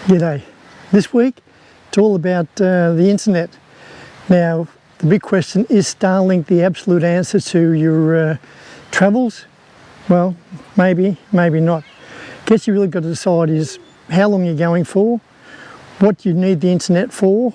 G'day. This week it's all about the internet. Now the big question, is Starlink the absolute answer to your travels? Well, maybe, maybe not. Guess you really got to decide is how long you're going for, what you need the internet for,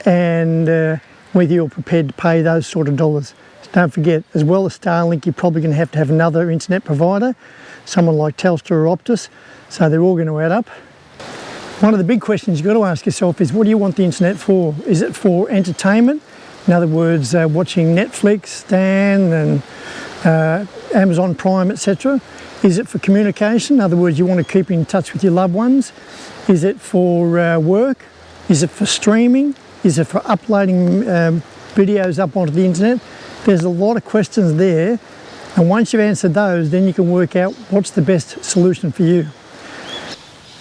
and whether you're prepared to pay those sort of dollars. Don't forget, as well as Starlink, you're probably going to have another internet provider, someone like Telstra or Optus, so they're all going to add up. One of the big questions you've got to ask yourself is, what do you want the internet for? Is it for entertainment? In other words, watching Netflix, Stan and Amazon Prime, etc. Is it for communication? In other words, you want to keep in touch with your loved ones? Is it for work? Is it for streaming? Is it for uploading videos up onto the internet? There's a lot of questions there, and once you've answered those, then you can work out what's the best solution for you.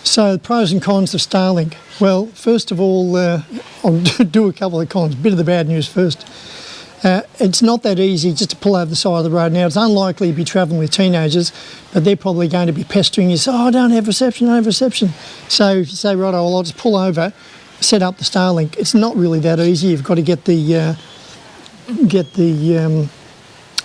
So the pros and cons of Starlink. Well, first of all, I'll do a couple of cons. Bit of the bad news first. It's not that easy just to pull over the side of the road. Now, it's unlikely you'd be travelling with teenagers, but they're probably going to be pestering you. Oh, I don't have reception, I don't have reception. So if you say, right, I'll just pull over, set up the Starlink. It's not really that easy. You've got to get the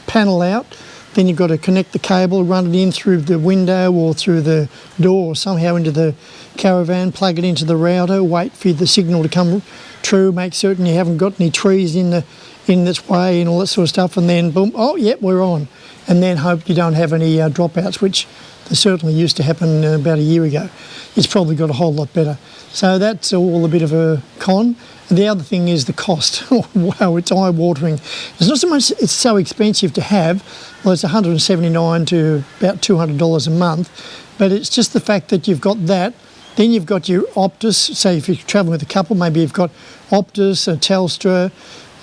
panel out. Then you've got to connect the cable, run it in through the window or through the door or somehow into the caravan, plug it into the router, wait for the signal to come true, make certain you haven't got any trees in its way and all that sort of stuff, and then boom, oh yep, we're on. And then hope you don't have any dropouts, which they certainly used to happen about a year ago. It's probably got a whole lot better. So that's all a bit of a con. And the other thing is the cost. Wow, it's eye-watering. It's not so much it's so expensive to have. Well, it's $179 to about $200 a month, but it's just the fact that you've got that. Then you've got your Optus. Say if you're travelling with a couple, maybe you've got Optus, Telstra,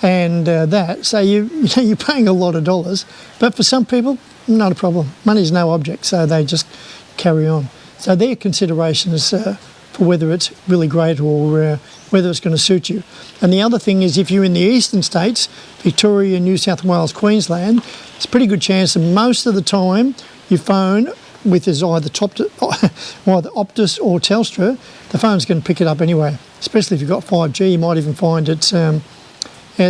and that. So you're paying a lot of dollars. But for some people, not a problem. Money's no object, so they just carry on. So their considerations for whether it's really great or whether it's going to suit you. And the other thing is, if you're in the eastern states, Victoria, New South Wales, Queensland, it's a pretty good chance that most of the time your phone, with is either Optus or Telstra, the phone's going to pick it up anyway. Especially if you've got 5G, you might even find it's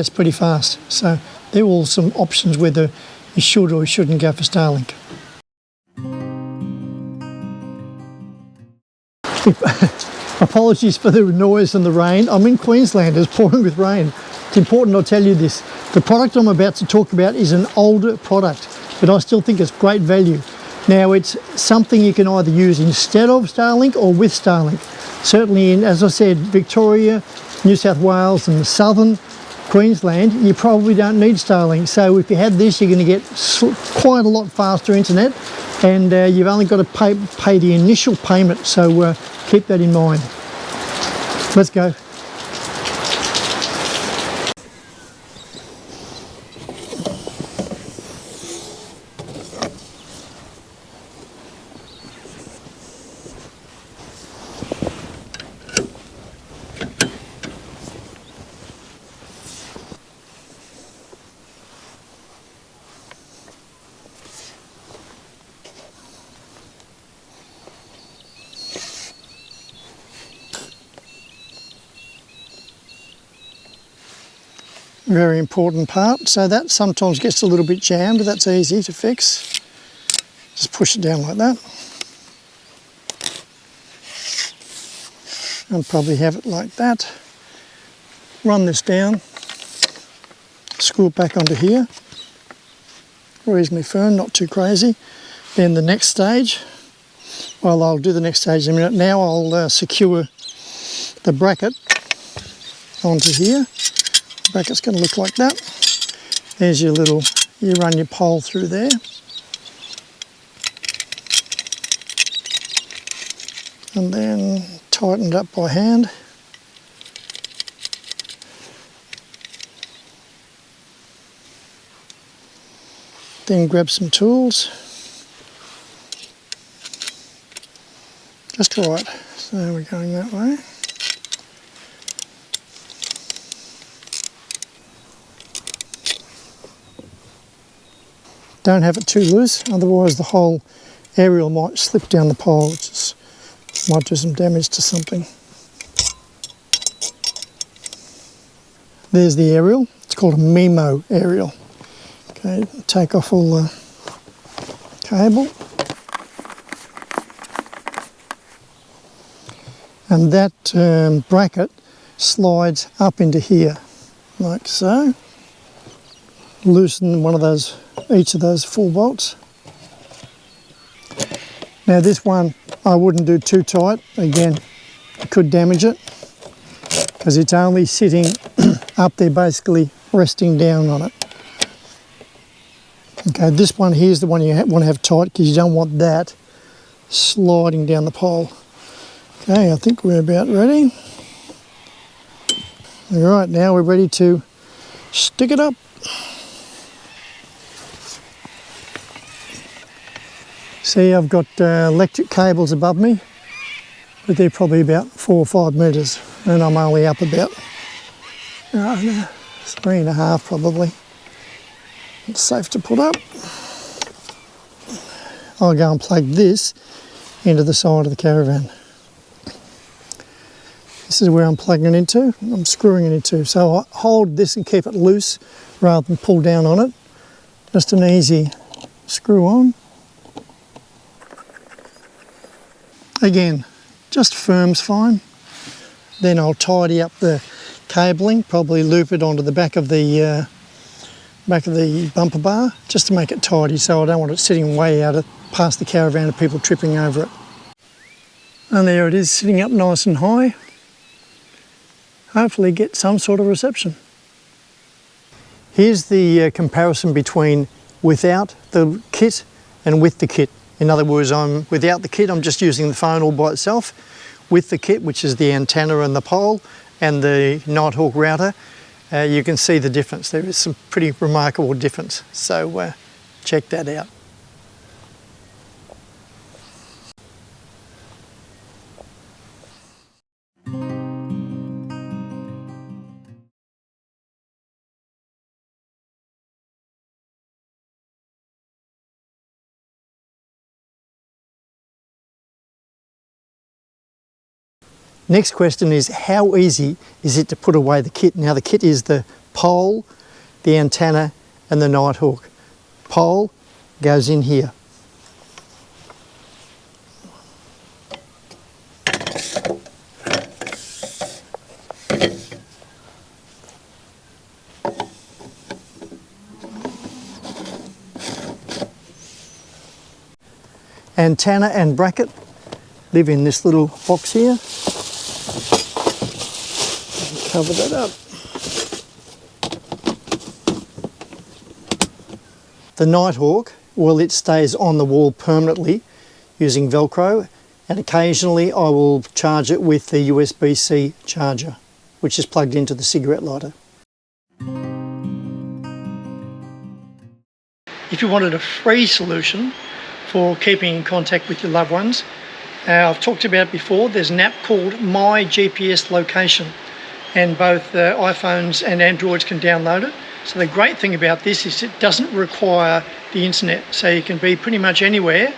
pretty fast. So they're all some options whether you should or shouldn't go for Starlink. Apologies for the noise and the rain. I'm in Queensland, it's pouring with rain. It's important I tell you this. The product I'm about to talk about is an older product, but I still think it's great value. Now, it's something you can either use instead of Starlink or with Starlink. Certainly in, as I said, Victoria, New South Wales and southern Queensland, you probably don't need Starlink. So if you had this, you're going to get quite a lot faster internet, and you've only got to pay the initial payment. So keep that in mind. Let's go. Very important part. So that sometimes gets a little bit jammed, but that's easy to fix. Just push it down like that. And probably have it like that. Run this down. Screw it back onto here. Reasonably firm, not too crazy. Then the next stage. Well, I'll do the next stage in a minute. Now I'll secure the bracket onto here. Bracket's going to look like that. There's your little, you run your pole through there. And then tighten it up by hand. Then grab some tools. Just right. So we're going that way. Don't have it too loose, otherwise the whole aerial might slip down the pole, which might do some damage to something. There's the aerial. It's called a MIMO aerial. Okay, take off all the cable. And that bracket slides up into here, like so. Loosen each of those 4 bolts. Now this one I wouldn't do too tight. Again, it could damage it because it's only sitting up there, basically resting down on it. Okay, this one here is the one you want to have tight because you don't want that sliding down the pole. Okay, I think we're about ready. All right, now we're ready to stick it up. See, I've got electric cables above me, but they're probably about 4 or 5 metres, and I'm only up about 3.5 probably. It's safe to put up. I'll go and plug this into the side of the caravan. This is where I'm plugging it into. I'm screwing it into. So I hold this and keep it loose rather than pull down on it. Just an easy screw on. Again, just firm's fine. Then I'll tidy up the cabling, probably loop it onto the back of the bumper bar, just to make it tidy, so I don't want it sitting way out past the caravan and people tripping over it. And there it is, sitting up nice and high. Hopefully get some sort of reception. Here's the comparison between without the kit and with the kit. In other words, I'm without the kit, I'm just using the phone all by itself. With the kit, which is the antenna and the pole and the Nighthawk router, you can see the difference. There is some pretty remarkable difference. So check that out. Next question is, how easy is it to put away the kit? Now the kit is the pole, the antenna and the Nighthawk. Pole goes in here. Antenna and bracket live in this little box here. Cover that up. The Nighthawk, well, it stays on the wall permanently using Velcro, and occasionally I will charge it with the USB-C charger, which is plugged into the cigarette lighter. If you wanted a free solution for keeping in contact with your loved ones, I've talked about it before, there's an app called My GPS Location, and both iPhones and Androids can download it. So the great thing about this is it doesn't require the internet, so you can be pretty much anywhere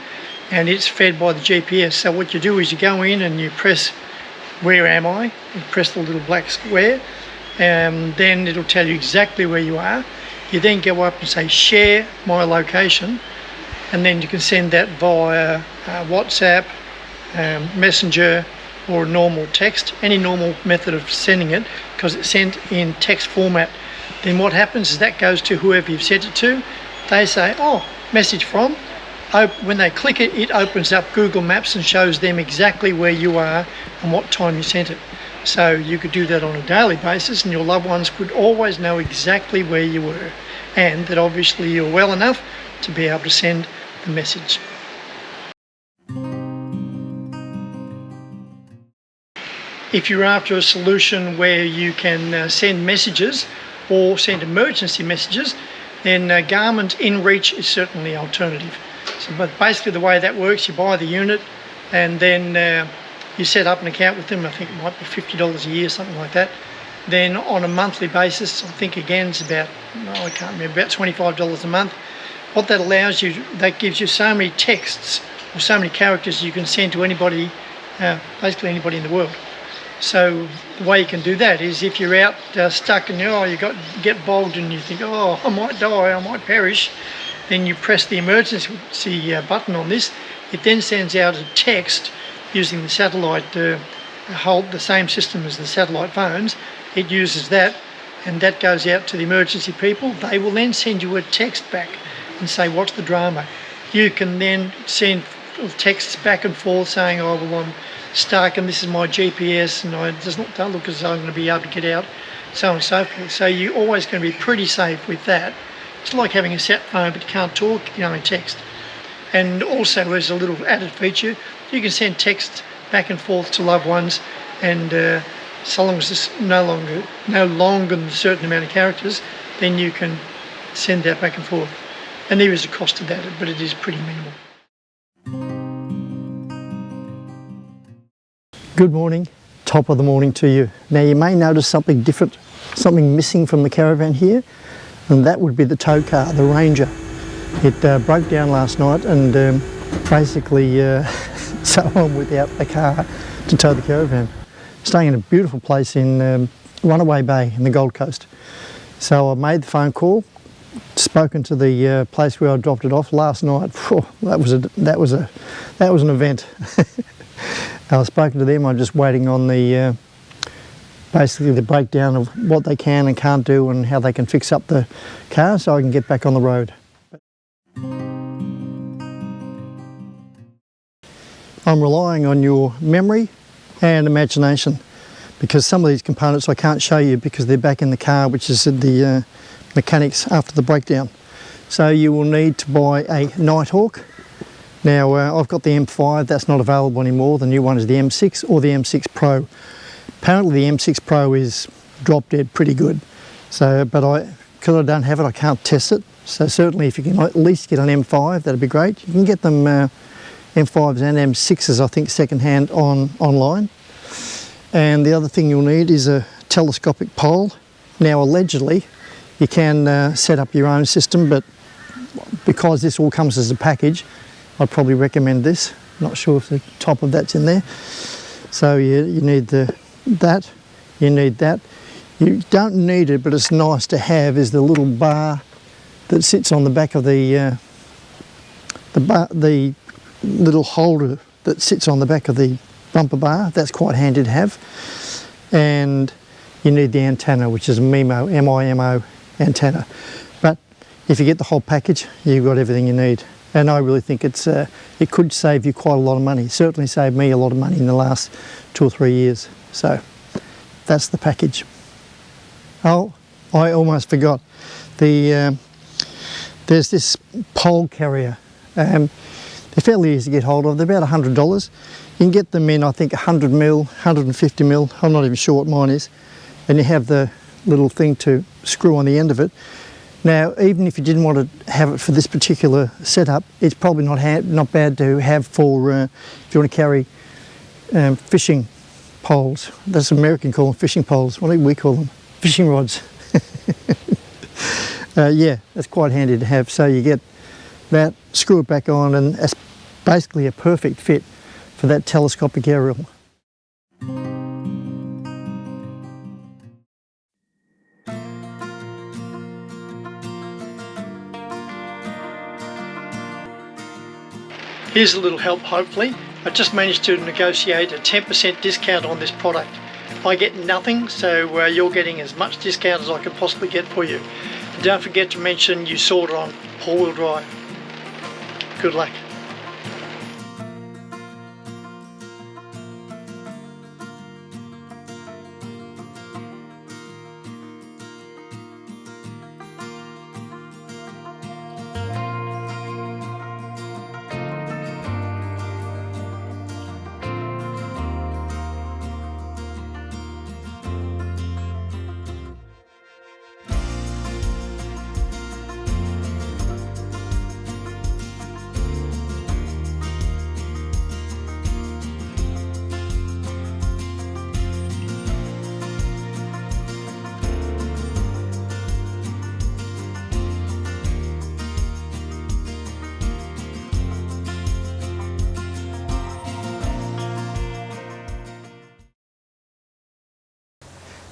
and it's fed by the GPS. So what you do is you go in and you press where am I, you press the little black square, and then it'll tell you exactly where you are. You then go up and say share my location, and then you can send that via WhatsApp, Messenger, or a normal text, any normal method of sending it, because it's sent in text format. Then what happens is that goes to whoever you've sent it to. They say, oh, message from. When they click it, it opens up Google Maps and shows them exactly where you are and what time you sent it. So you could do that on a daily basis, and your loved ones could always know exactly where you were, and that obviously you're well enough to be able to send the message. If you're after a solution where you can send messages or send emergency messages, then Garmin's InReach is certainly an alternative. So, but basically the way that works, you buy the unit and then you set up an account with them. I think it might be $50 a year, something like that. Then on a monthly basis, I think again it's about, I can't remember, about $25 a month. What that allows you, that gives you so many texts or so many characters you can send to anybody, basically anybody in the world. So the way you can do that is if you're out stuck and get bogged and you think, oh, I might die, I might perish, then you press the emergency button on this. It then sends out a text using the satellite, the same system as the satellite phones. It uses that, and that goes out to the emergency people. They will then send you a text back and say, what's the drama? You can then send texts back and forth saying, oh, well, I'm stuck and this is my GPS and it don't look as though I'm going to be able to get out, so on and so forth. So you're always going to be pretty safe with that. It's like having a sat phone, but you can't talk, you can only text. And also there's a little added feature, you can send text back and forth to loved ones, and so long as it's no longer than a certain amount of characters, then you can send that back and forth. And there is a cost to that, but it is pretty minimal. Good morning, top of the morning to you. Now you may notice something different, something missing from the caravan here, and that would be the tow car, the Ranger. It broke down last night and basically so I'm without a car to tow the caravan. Staying in a beautiful place in Runaway Bay in the Gold Coast. So I made the phone call, spoken to the place where I dropped it off last night. Phew, that was an event. I've spoken to them. I'm just waiting on the basically the breakdown of what they can and can't do and how they can fix up the car so I can get back on the road. I'm relying on your memory and imagination, because some of these components I can't show you because they're back in the car, which is at the mechanics after the breakdown. So you will need to buy a Nighthawk. Now I've got the M5, that's not available anymore. The new one is the M6 or the M6 Pro. Apparently the M6 Pro is drop dead pretty good. So, but because I don't have it, I can't test it. So certainly if you can at least get an M5, that'd be great. You can get them M5s and M6s, I think, second-hand online. And the other thing you'll need is a telescopic pole. Now allegedly you can set up your own system, but because this all comes as a package, I'd probably recommend this. Not sure if the top of that's in there. So you need that, you need that. You don't need it, but it's nice to have, is the little bar that sits on the back of the little holder that sits on the back of the bumper bar. That's quite handy to have. And you need the antenna, which is a MIMO, M-I-M-O antenna. But if you get the whole package, you've got everything you need. And I really think it could save you quite a lot of money. It certainly saved me a lot of money in the last 2 or 3 years. So that's the package. Oh, I almost forgot. There's this pole carrier. They're fairly easy to get hold of. They're about $100. You can get them in, I think, 100 mil, 150 mil. I'm not even sure what mine is. And you have the little thing to screw on the end of it. Now, even if you didn't want to have it for this particular setup, it's probably not bad to have for if you want to carry fishing poles. That's American call them fishing poles. What do we call them? Fishing rods. Yeah, that's quite handy to have. So you get that, screw it back on, and that's basically a perfect fit for that telescopic aerial. Here's a little help, hopefully. I just managed to negotiate a 10% discount on this product. I get nothing, so you're getting as much discount as I can possibly get for you. And don't forget to mention you saw it on all-wheel drive. Good luck.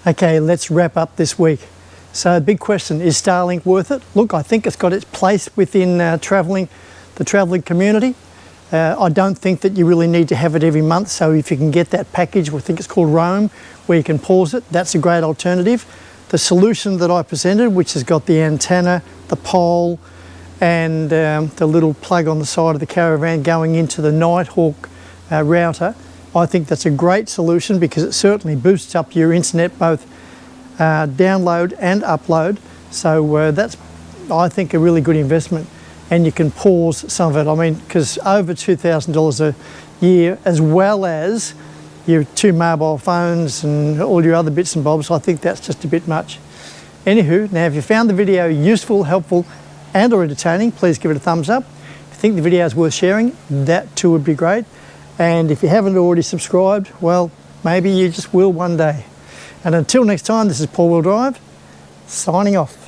Okay, let's wrap up this week. So big question, is Starlink worth it? Look, I think it's got its place within the travelling community. I don't think that you really need to have it every month, so if you can get that package, I think it's called Roam, where you can pause it, that's a great alternative. The solution that I presented, which has got the antenna, the pole, and the little plug on the side of the caravan going into the Nighthawk router, I think that's a great solution because it certainly boosts up your internet, both download and upload. So that's, I think, a really good investment. And you can pause some of it. I mean, because over $2,000 a year, as well as your 2 mobile phones and all your other bits and bobs, I think that's just a bit much. Anywho, now if you found the video useful, helpful, and or entertaining, please give it a thumbs up. If you think the video is worth sharing, that too would be great. And if you haven't already subscribed, well, maybe you just will one day. And until next time, this is Paul Wheel Drive, signing off.